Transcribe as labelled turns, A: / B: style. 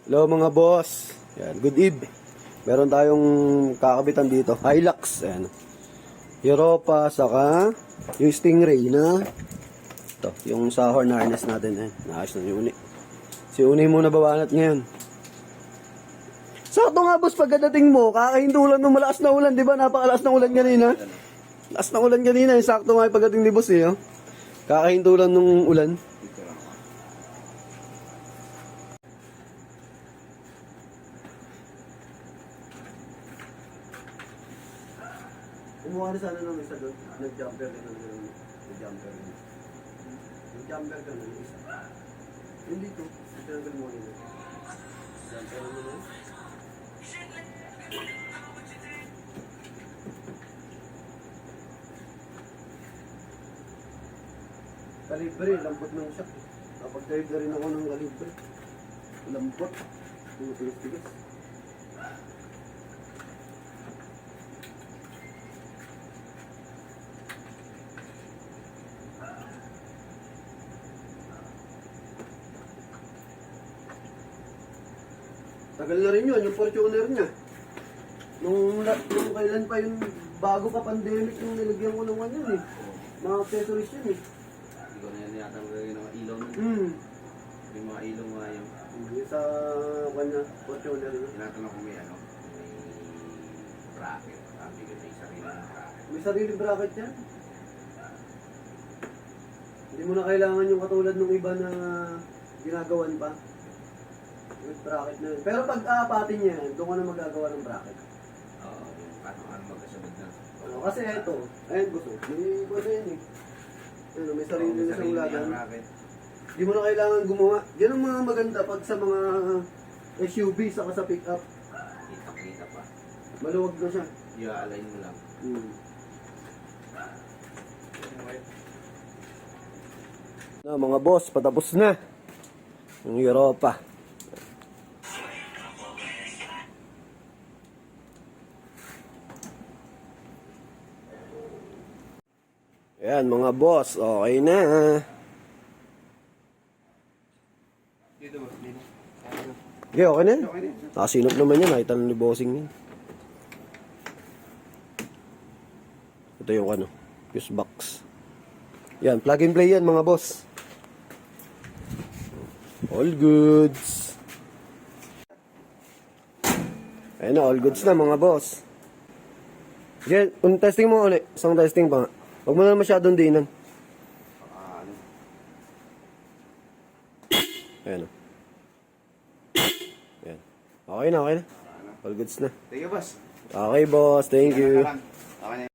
A: Hello mga boss. Yan, good eve. Meron tayong kakabitan dito. Hilux. Ayan. Europa, saka yung Stingray na ito, yung sa horn harness natin. Ayan. Naayos na yung uni. Si uni muna babanat ngayon. Sakto nga boss, pagdating mo, kakahintulan ng malakas na ulan. Di ba? Napakalakas na ulan kanina. Lakas na ulan kanina. Sakto nga yung pagdating ni boss eh. Oh. Kakahintulan ng ulan. Kumuha na sana ng isa doon. Nag-jumper din ang gano'n. Nag-jumper din. Nag-jumper ka na isa. Hindi to. Tinanggal mo nila. Jumper mo na. Kalibre, lampot ng shock. Kapag-drive na rin ako ng kalibre. Lampot. Tigas-tigas. Tagal na rin yun, yung Fortuner niya. Nung kailan pa yung bago pa pandemic yung nilagyan ko ng one yun eh. Mga accessories yun eh.
B: Hindi ko na yan yata magagawin ng ilaw nun. Yung mga ilaw nga yung...
A: Yung sa kanya, Fortuner yun.
B: Tinatanong ko may ano, may bracket. Sabi ko may sarili ng bracket.
A: May sarili bracket yan. Hindi mo na kailangan yung katulad ng iba na ginagawan pa. With bracket na yun. Pero pag aapatin niya yan, doon ko na magagawa ng bracket.
B: Oo, yung ano magkasunod na.
A: Kasi eto, ayun gusto. Hindi ko na yan eh. Ano, may sarili na siyang ulagan. Hindi mo na kailangan gumawa. Yan ang mga maganda pag sa mga SUV saka sa pick-up.
B: Kita-kita pa.
A: Maluwag na siya.
B: I-align mo lang.
A: Na mga boss, patapos na. Yung Europa. Ayan mga boss, okay na.
B: Dito ba? Dito.
A: Okay, okay na.
B: Okay na.
A: Nakasinop naman yan, nakita na ni bossing yan. Ito yung ano, fuse box. Yan, plug and play yan mga boss. All goods. Ayun na, all goods na mga boss. Yan, testing mo ulit. Isang testing pa nga. Huwag mo na masyadong dinan.
B: Ano?
A: Ayan o. Ayan. Okay na, okay na. All goods na.
B: Thank you, boss.
A: Okay boss, thank you.
B: Okay na.